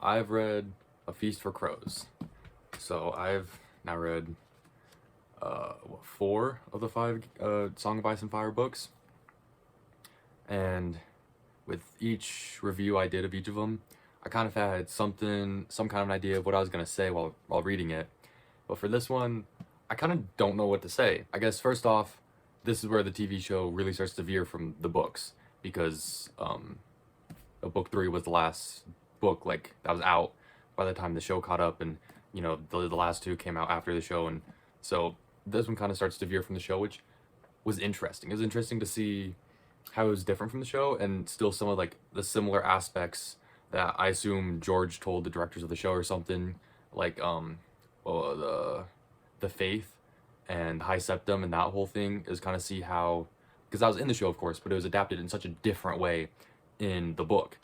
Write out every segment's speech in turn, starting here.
I've read A Feast for Crows. So I've now read four of the five Song of Ice and Fire books, and with each review I did of each of them, I kind of had some kind of an idea of what I was gonna say while reading it. But for this one, I kind of don't know what to say. I guess first off, this is where the TV show really starts to veer from the books because book three was the last book like that was out by the time the show caught up, and the last two came out after the show, and so this one kind of starts to veer from the show, which was interesting. It was interesting to see how it was different from the show and still some of like the similar aspects that I assume George told the directors of the show or something, like the faith and high septum and that whole thing is kind of see how, because I was in the show of course, but it was adapted in such a different way in the book.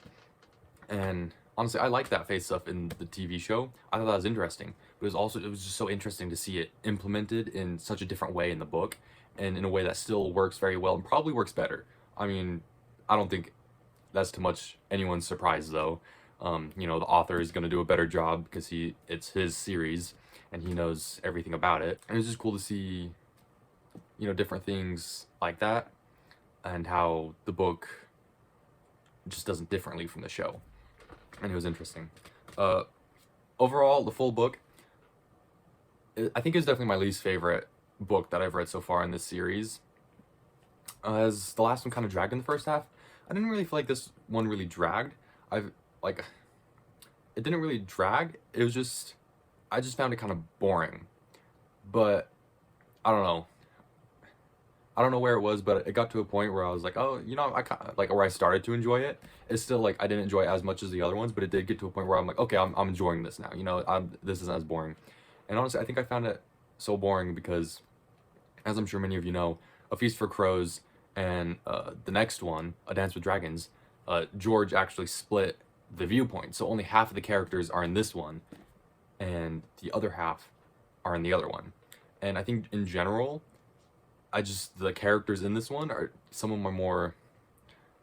And honestly, I like that faith stuff in the TV show. I thought that was interesting, but it was just so interesting to see it implemented in such a different way in the book, and in a way that still works very well and probably works better. I mean, I don't think that's too much anyone's surprise though. The author is going to do a better job because it's his series and he knows everything about it. And it's just cool to see, different things like that and how the book just does it differently from the show. And it was interesting. Overall, the full book, I think is definitely my least favorite book that I've read so far in this series. As the last one kind of dragged in the first half, I didn't really feel like this one really dragged. It didn't really drag. It was just, I just found it kind of boring. But I don't know. I don't know where it was, but it got to a point where I was like, oh, I kind of, like, where I started to enjoy it. It's still like I didn't enjoy it as much as the other ones, but it did get to a point where I'm like, okay, I'm enjoying this now. This isn't as boring. And honestly, I think I found it so boring because, as I'm sure many of you know, A Feast for Crows and the next one, A Dance with Dragons, George actually split the viewpoint. So only half of the characters are in this one, and the other half are in the other one. And I think in general, the characters in this one are some of my more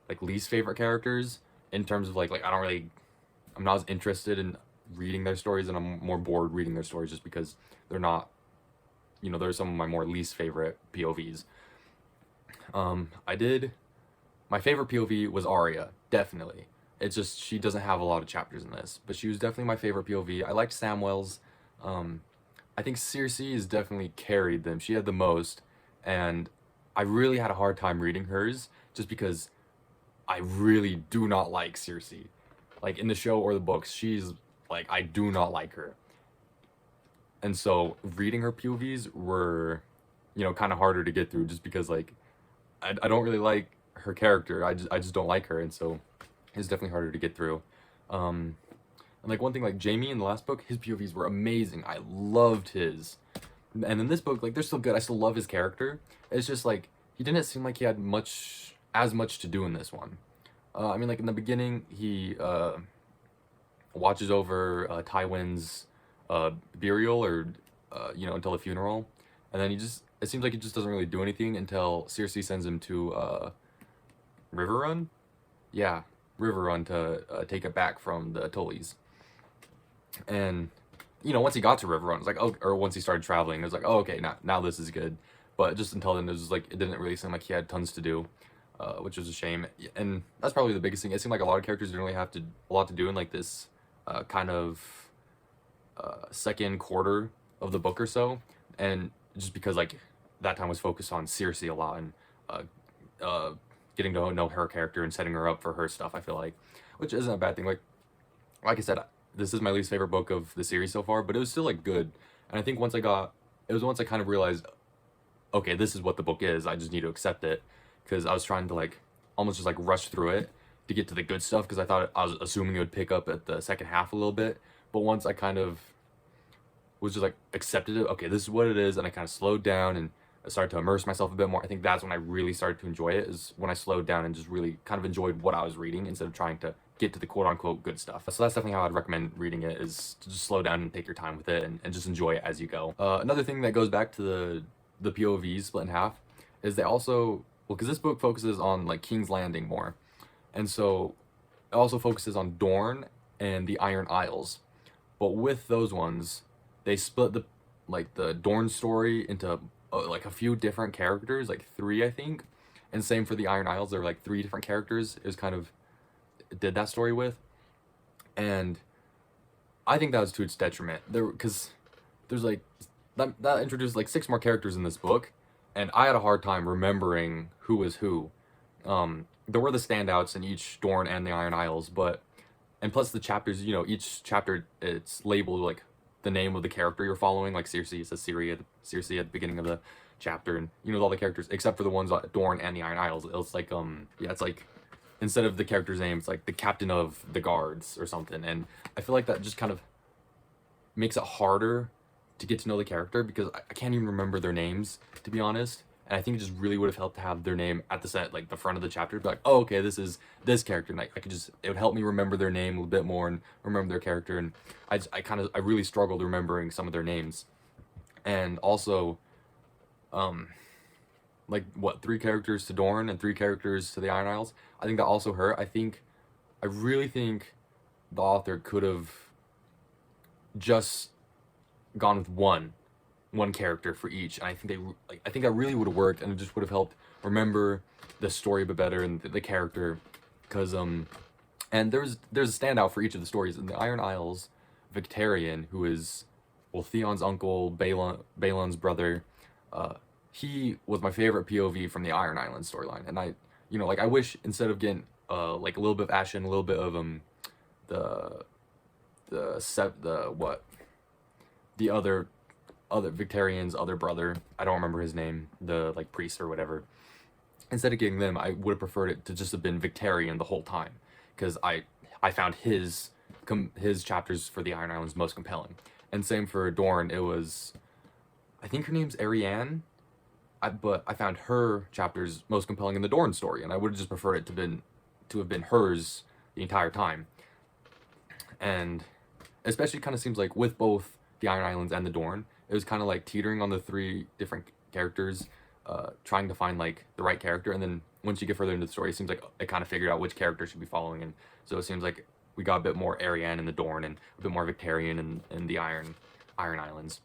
like least favorite characters in terms of like I'm not as interested in reading their stories, and I'm more bored reading their stories just because they're not, they're some of my more least favorite POVs. My favorite POV was Arya, definitely. It's just she doesn't have a lot of chapters in this, but she was definitely my favorite POV. I liked Samwell's. I think Cersei has definitely carried them. She had the most, and I really had a hard time reading hers just because I really do not like Cersei. Like in the show or the books, she's like, I do not like her. And so reading her POVs were, kind of harder to get through just because like I don't really like her character. I just don't like her, and so it's definitely harder to get through. And like one thing, like Jaime in the last book, his POVs were amazing. I loved his. And in this book, like they're still good. I still love his character. It's just like he didn't seem like he had as much to do in this one. I mean, like in the beginning, he watches over Tywin's burial, or until the funeral, and then it seems like he just doesn't really do anything until Cersei sends him to River Run. Yeah, River Run to take it back from the Tullys. And once he got to River Run, it's like, oh, or once he started traveling, it was like, oh, okay, now this is good. But just until then, it was like it didn't really seem like he had tons to do, which was a shame. And that's probably the biggest thing. It seemed like a lot of characters didn't really have a lot to do in like this kind of second quarter of the book or so, and just because like that time was focused on Cersei a lot and getting to know her character and setting her up for her stuff, I feel like, which isn't a bad thing. Like I said, this is my least favorite book of the series so far, but it was still like good. And I think once I kind of realized, okay, this is what the book is, I just need to accept it, because I was trying to like almost just like rush through it to get to the good stuff, because I was assuming it would pick up at the second half a little bit. But once I kind of was just like accepted it, okay, this is what it is, and I kind of slowed down and I started to immerse myself a bit more. I think that's when I really started to enjoy it, is when I slowed down and just really kind of enjoyed what I was reading instead of trying to get to the quote-unquote good stuff. So that's definitely how I'd recommend reading it, is to just slow down and take your time with it and just enjoy it as you go. Another thing that goes back to the POVs split in half is they also, well, because this book focuses on like King's Landing more, and so it also focuses on Dorne and the Iron Isles. But with those ones, they split the Dorne story into like a few different characters, like 3 I think. And same for the Iron Isles, there were like 3 different characters it was kind of did that story with. And I think that was to its detriment. Because there's like that introduced like 6 more characters in this book, and I had a hard time remembering who was who. There were the standouts in each Dorne and the Iron Isles, and plus the chapters, each chapter it's labeled like the name of the character you're following. Like Cersei, it says Cersei at the beginning of the chapter, and all the characters except for the ones at Dorne and the Iron Isles. It's like it's like instead of the character's name, it's like the captain of the guards or something. And I feel like that just kind of makes it harder to get to know the character, because I can't even remember their names, to be honest. And I think it just really would have helped to have their name at the set, like the front of the chapter, be like, oh, okay, this is this character, and it would help me remember their name a little bit more and remember their character. And I really struggled remembering some of their names. And also, like what, 3 characters to Dorne and 3 characters to the Iron Isles. I think that also hurt. I really think the author could have just gone with one character for each, and I think that really would have worked, and it just would have helped remember the story a bit better and the character. Because and there's a standout for each of the stories. In the Iron Isles, Victarion, who is Theon's uncle, Balon's brother, he was my favorite POV from the Iron Islands storyline. And I wish instead of getting like a little bit of Ashen, a little bit of the other Victarion's other brother, I don't remember his name, the like priest or whatever. Instead of getting them, I would have preferred it to just have been Victarion the whole time, because I found his chapters for the Iron Islands most compelling. And same for Dorne, it was, I think her name's Arianne, but I found her chapters most compelling in the Dorne story, and I would have just preferred it to have been hers the entire time. And especially kind of seems like with both the Iron Islands and the Dorne, it was kind of like teetering on the 3 different characters, trying to find like the right character. And then once you get further into the story, it seems like it kind of figured out which character should be following. And so it seems like we got a bit more Arianne in the Dorne and a bit more Victarion in the Iron Islands.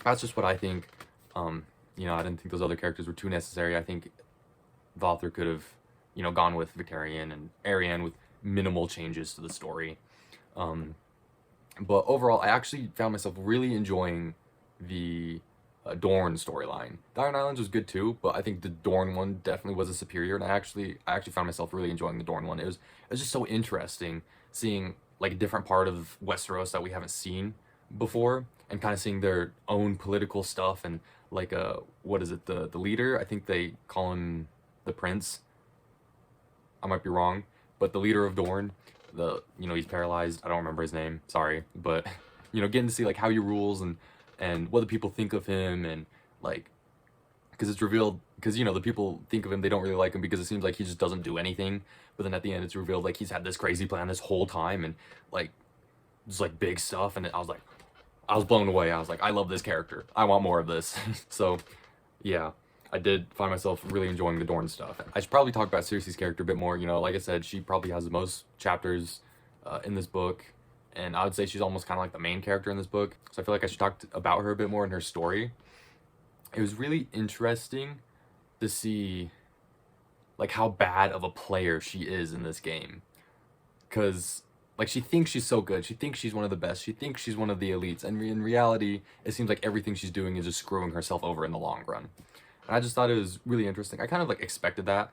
That's just what I think. I didn't think those other characters were too necessary. I think the author could have, gone with Victarion and Arianne with minimal changes to the story. But overall, I actually found myself really enjoying the Dorne storyline. The Iron Islands was good too, but I think the Dorne one definitely was a superior, and I actually found myself really enjoying the Dorne one. It was just so interesting seeing like a different part of Westeros that we haven't seen before, and kind of seeing their own political stuff, and like what is it, the leader, I think they call him the prince, I might be wrong, but the leader of Dorne, he's paralyzed, I don't remember his name, sorry, but getting to see like how he rules and what the people think of him, and like, because it's revealed, because the people think of him, they don't really like him because it seems like he just doesn't do anything, but then at the end it's revealed like he's had this crazy plan this whole time, and like just like big stuff. And I was blown away. I was like, I love this character, I want more of this. So yeah, I did find myself really enjoying the Dorne stuff. I should probably talk about Cersei's character a bit more. Like I said, she probably has the most chapters in this book, and I would say she's almost kind of like the main character in this book. So I feel like I should talk about her a bit more in her story. It was really interesting to see like how bad of a player she is in this game, because like she thinks she's so good, she thinks she's one of the best, she thinks she's one of the elites, and in reality it seems like everything she's doing is just screwing herself over in the long run. And I just thought it was really interesting. I kind of like expected that.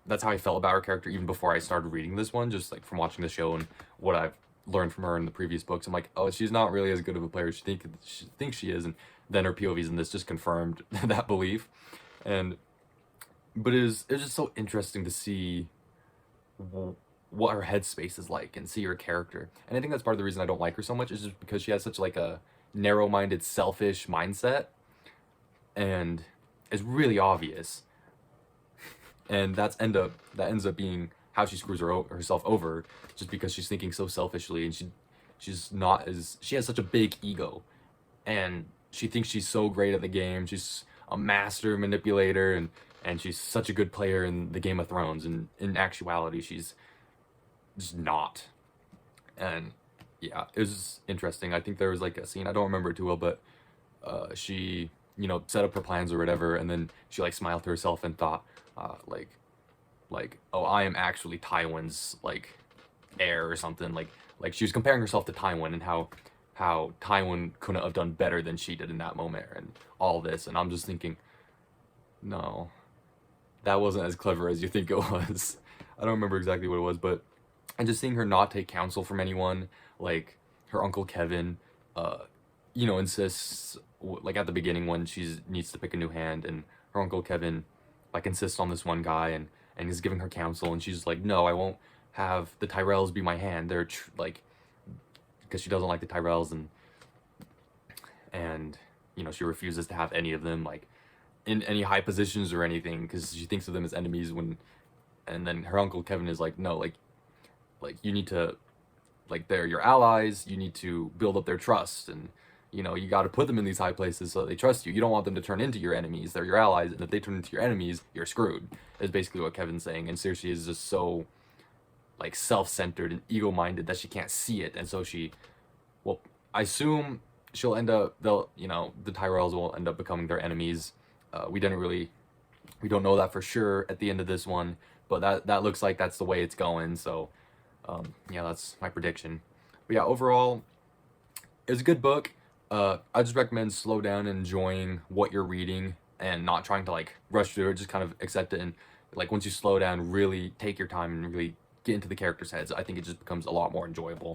That's how I felt about her character even before I started reading this one, just like from watching the show and what I've learned from her in the previous books. I'm like, oh, she's not really as good of a player as she thinks she is, and then her POVs in this just confirmed that belief. But it was just so interesting to see what her headspace is like and see her character. And I think that's part of the reason I don't like her so much, is just because she has such like a narrow-minded, selfish mindset, and it's really obvious. And that ends up being how she screws herself over, just because she's thinking so selfishly, and she has such a big ego, and she thinks she's so great at the game. She's a master manipulator, and she's such a good player in the Game of Thrones, and in actuality she's just not. And yeah, it was interesting. I think there was like a scene, I don't remember it too well, but she, you know, set up her plans or whatever, and then she like smiled to herself and thought, like, oh, I am actually Tywin's like heir or something. Like she was comparing herself to Tywin and how Tywin couldn't have done better than she did in that moment and all this. And I'm just thinking, no, that wasn't as clever as you think it was. I don't remember exactly what it was, but and just seeing her not take counsel from anyone, like her uncle Kevin, uh, you know, insists like at the beginning when she needs to pick a new hand, and her uncle Kevin like insists on this one guy and he's giving her counsel, and she's like, no, I won't have the Tyrells be my hand. They're like, because she doesn't like the Tyrells, and you know she refuses to have any of them like in any high positions or anything because she thinks of them as enemies when. And then her uncle Kevin is like, no, like you need to, like they're your allies, you need to build up their trust, and you know you got to put them in these high places so they trust you. You don't want them to turn into your enemies. They're your allies, and if they turn into your enemies, you're screwed, is basically what Kevin's saying. And Cersei is just so like self-centered and ego-minded that she can't see it, and so she, well, I assume she'll end up, they'll, you know, the Tyrells will end up becoming their enemies. We don't know that for sure at the end of this one, but that looks like that's the way it's going. So yeah, that's my prediction. But yeah, overall, it's a good book. I just recommend slow down and enjoying what you're reading and not trying to like rush through it. Just kind of accept it, and like once you slow down, really take your time and really get into the characters' heads. I think it just becomes a lot more enjoyable.